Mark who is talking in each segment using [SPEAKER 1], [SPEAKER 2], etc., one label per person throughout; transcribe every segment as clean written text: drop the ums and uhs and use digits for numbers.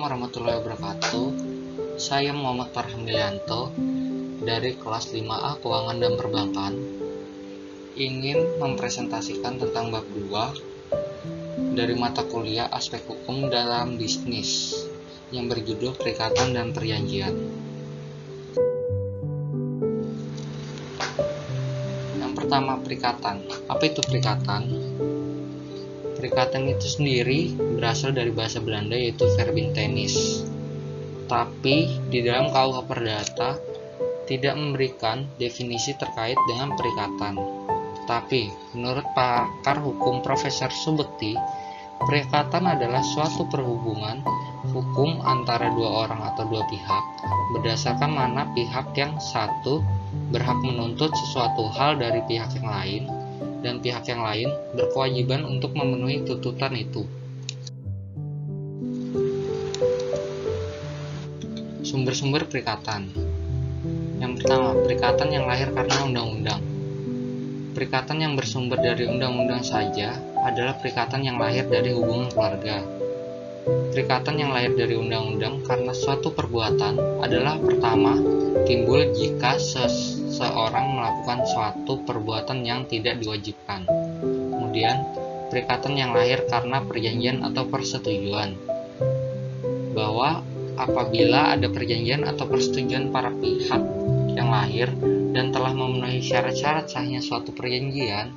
[SPEAKER 1] Assalamualaikum warahmatullahi wabarakatuh. Saya Muhammad Farhamilianto dari kelas 5A Keuangan dan Perbankan ingin mempresentasikan tentang bab 2 dari mata kuliah Aspek Hukum dalam Bisnis yang berjudul Perikatan dan Perjanjian. Yang pertama, perikatan. Apa itu perikatan? Perikatan itu sendiri berasal dari bahasa Belanda yaitu verbintenis. Tapi di dalam KUH Perdata tidak memberikan definisi terkait dengan perikatan. Tapi menurut pakar hukum Profesor Subekti, perikatan adalah suatu perhubungan hukum antara dua orang atau dua pihak berdasarkan mana pihak yang satu berhak menuntut sesuatu hal dari pihak yang lain dan pihak yang lain berkewajiban untuk memenuhi tuntutan itu. Sumber-sumber perikatan. Yang pertama, perikatan yang lahir karena undang-undang. Perikatan yang bersumber dari undang-undang saja adalah perikatan yang lahir dari hubungan keluarga. Perikatan yang lahir dari undang-undang karena suatu perbuatan adalah pertama, timbul jika seseorang melakukan suatu perbuatan yang tidak diwajibkan. Kemudian, perikatan yang lahir karena perjanjian atau persetujuan. Bahwa apabila ada perjanjian atau persetujuan para pihak yang lahir dan telah memenuhi syarat-syarat sahnya suatu perjanjian,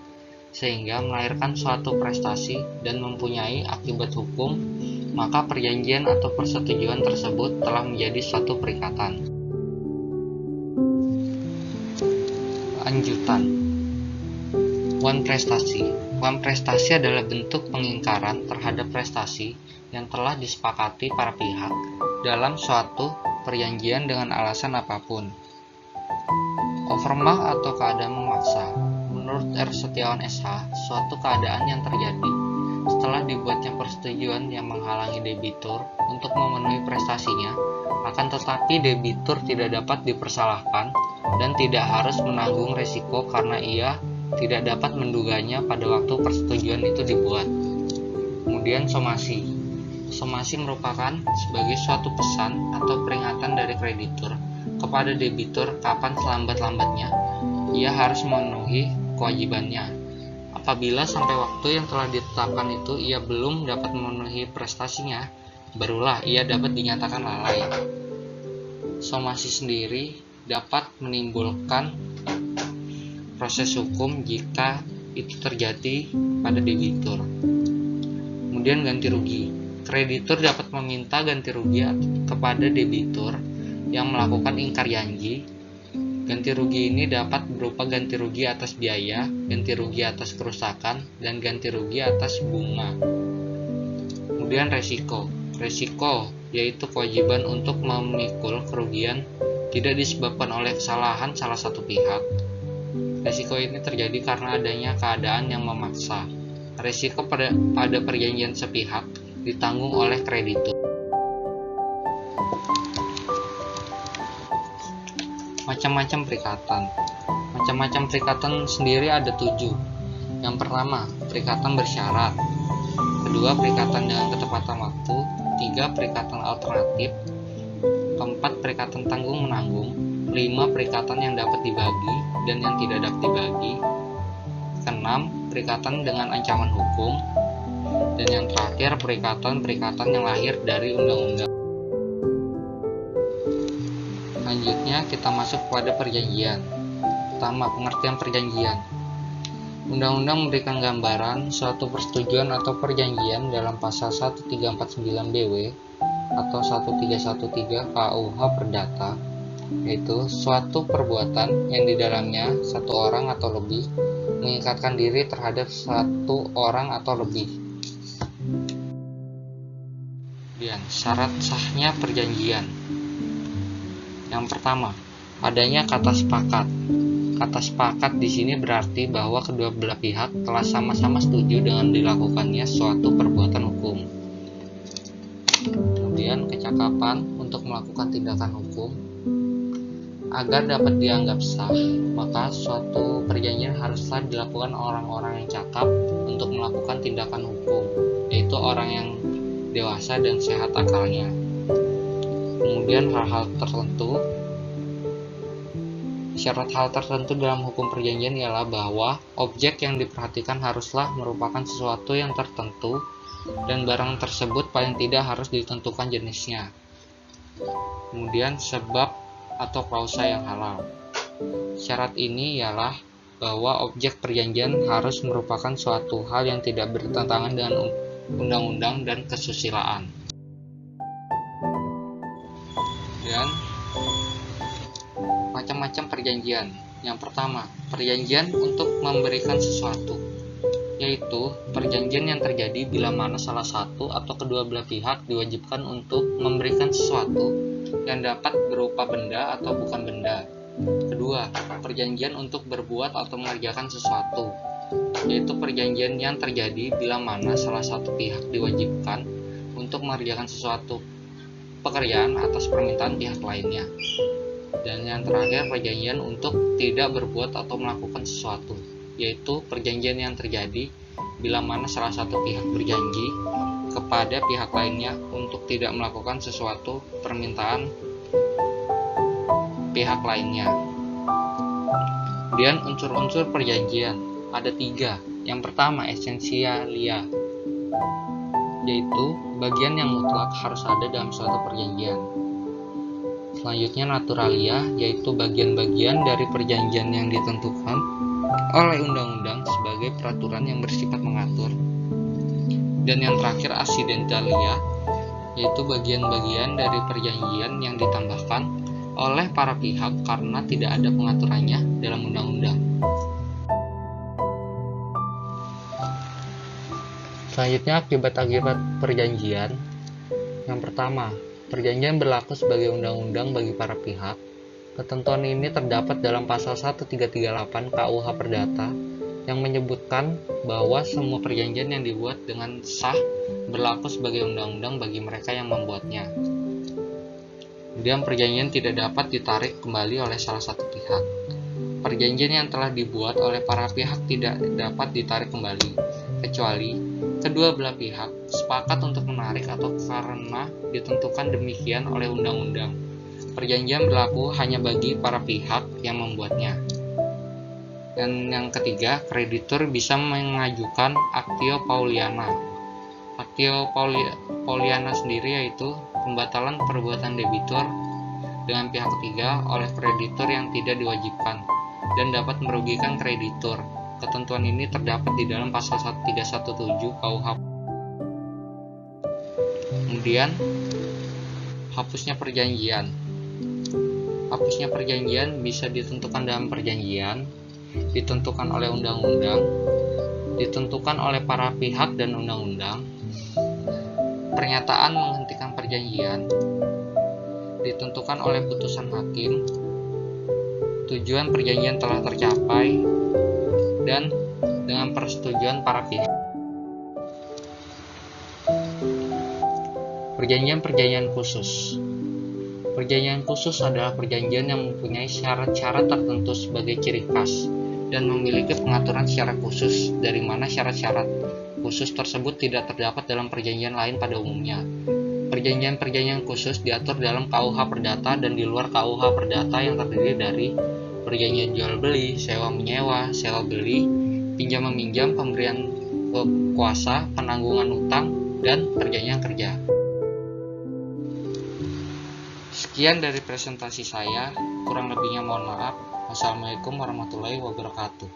[SPEAKER 1] sehingga melahirkan suatu prestasi dan mempunyai akibat hukum, maka perjanjian atau persetujuan tersebut telah menjadi suatu perikatan. Lanjutan. Wan prestasi. Wan prestasi adalah bentuk pengingkaran terhadap prestasi yang telah disepakati para pihak dalam suatu perjanjian dengan alasan apapun. Overmach atau keadaan memaksa. Menurut R. Setiawan SH, suatu keadaan yang terjadi setelah dibuatnya persetujuan yang menghalangi debitur untuk memenuhi prestasinya, akan tetapi debitur tidak dapat dipersalahkan dan tidak harus menanggung resiko karena ia tidak dapat menduganya pada waktu persetujuan itu dibuat. Kemudian somasi. Somasi merupakan sebagai suatu pesan atau peringatan dari kreditur kepada debitur kapan selambat-lambatnya ia harus memenuhi kewajibannya. Apabila sampai waktu yang telah ditetapkan itu ia belum dapat memenuhi prestasinya, barulah ia dapat dinyatakan lalai. Somasi sendiri dapat menimbulkan proses hukum jika itu terjadi pada debitur. Kemudian ganti rugi. Kreditur dapat meminta ganti rugi kepada debitur yang melakukan ingkar janji. Ganti rugi ini dapat berupa ganti rugi atas biaya, ganti rugi atas kerusakan, dan ganti rugi atas bunga. Kemudian resiko. Resiko yaitu kewajiban untuk memikul kerugian tidak disebabkan oleh kesalahan salah satu pihak. Resiko ini terjadi karena adanya keadaan yang memaksa. Resiko pada perjanjian sepihak ditanggung oleh kreditur. Macam-macam perikatan. Macam-macam perikatan sendiri ada 7. Yang pertama, perikatan bersyarat. Kedua, perikatan dengan ketepatan waktu. 3, perikatan alternatif. 4, perikatan tanggung-menanggung. 5, perikatan yang dapat dibagi dan yang tidak dapat dibagi. 6, perikatan dengan ancaman hukum. Dan yang terakhir, perikatan yang lahir dari undang-undang. Selanjutnya kita masuk pada perjanjian. Pertama, pengertian perjanjian. Undang-undang memberikan gambaran suatu persetujuan atau perjanjian dalam pasal 1349 BW atau 1313 KUH Perdata, yaitu suatu perbuatan yang di dalamnya satu orang atau lebih mengikatkan diri terhadap satu orang atau lebih. Kemudian, syarat sahnya perjanjian. Yang pertama, adanya kata sepakat. Kata sepakat di sini berarti bahwa kedua belah pihak telah sama-sama setuju dengan dilakukannya suatu perbuatan hukum. Kemudian, kecakapan untuk melakukan tindakan hukum. Agar dapat dianggap sah, maka suatu perjanjian haruslah dilakukan orang-orang yang cakap untuk melakukan tindakan hukum, yaitu orang yang dewasa dan sehat akalnya. Kemudian syarat hal tertentu dalam hukum perjanjian ialah bahwa objek yang diperhatikan haruslah merupakan sesuatu yang tertentu dan barang tersebut paling tidak harus ditentukan jenisnya. Kemudian sebab atau klausa yang halal. Syarat ini ialah bahwa objek perjanjian harus merupakan suatu hal yang tidak bertentangan dengan undang-undang dan kesusilaan. Dan macam-macam perjanjian. Yang pertama, perjanjian untuk memberikan sesuatu, yaitu perjanjian yang terjadi bila mana salah satu atau kedua belah pihak diwajibkan untuk memberikan sesuatu yang dapat berupa benda atau bukan benda. Kedua, perjanjian untuk berbuat atau mengerjakan sesuatu, yaitu perjanjian yang terjadi bila mana salah satu pihak diwajibkan untuk mengerjakan sesuatu pekerjaan atas permintaan pihak lainnya. Dan yang terakhir, perjanjian untuk tidak berbuat atau melakukan sesuatu, yaitu perjanjian yang terjadi bila mana salah satu pihak berjanji kepada pihak lainnya untuk tidak melakukan sesuatu permintaan pihak lainnya. Kemudian unsur-unsur perjanjian ada 3. Yang pertama, esensialia, yaitu bagian yang mutlak harus ada dalam suatu perjanjian. Selanjutnya, naturalia, yaitu bagian-bagian dari perjanjian yang ditentukan oleh undang-undang sebagai peraturan yang bersifat mengatur. Dan yang terakhir, accidentalia, yaitu bagian-bagian dari perjanjian yang ditambahkan oleh para pihak karena tidak ada pengaturannya dalam undang-undang. Selanjutnya, akibat-akibat perjanjian. Yang pertama, perjanjian berlaku sebagai undang-undang bagi para pihak. Ketentuan ini terdapat dalam pasal 1338 KUH Perdata yang menyebutkan bahwa semua perjanjian yang dibuat dengan sah berlaku sebagai undang-undang bagi mereka yang membuatnya. Kemudian perjanjian tidak dapat ditarik kembali oleh salah satu pihak. Perjanjian yang telah dibuat oleh para pihak tidak dapat ditarik kembali, kecuali kedua belah pihak sepakat untuk menarik atau karena ditentukan demikian oleh undang-undang. Perjanjian berlaku hanya bagi para pihak yang membuatnya. Dan yang ketiga, kreditur bisa mengajukan actio pauliana. Actio pauliana sendiri yaitu pembatalan perbuatan debitur dengan pihak ketiga oleh kreditur yang tidak diwajibkan dan dapat merugikan kreditur. Ketentuan ini terdapat di dalam pasal 1317 KUH. Kemudian, hapusnya perjanjian. Hapusnya perjanjian bisa ditentukan dalam perjanjian, ditentukan oleh undang-undang, ditentukan oleh para pihak dan undang-undang. Pernyataan menghentikan perjanjian ditentukan oleh putusan hakim. Tujuan perjanjian telah tercapai dan dengan persetujuan para pihak. Perjanjian-perjanjian khusus. Perjanjian khusus adalah perjanjian yang mempunyai syarat-syarat tertentu sebagai ciri khas dan memiliki pengaturan secara khusus, dari mana syarat-syarat khusus tersebut tidak terdapat dalam perjanjian lain pada umumnya. Perjanjian-perjanjian khusus diatur dalam KUH Perdata dan di luar KUH Perdata yang terdiri dari perjanjian jual-beli, sewa-menyewa, sewa-beli, pinjam-meminjam, pemberian kuasa, penanggungan utang, dan perjanjian kerja. Sekian dari presentasi saya, kurang lebihnya mohon maaf. Wassalamualaikum warahmatullahi wabarakatuh.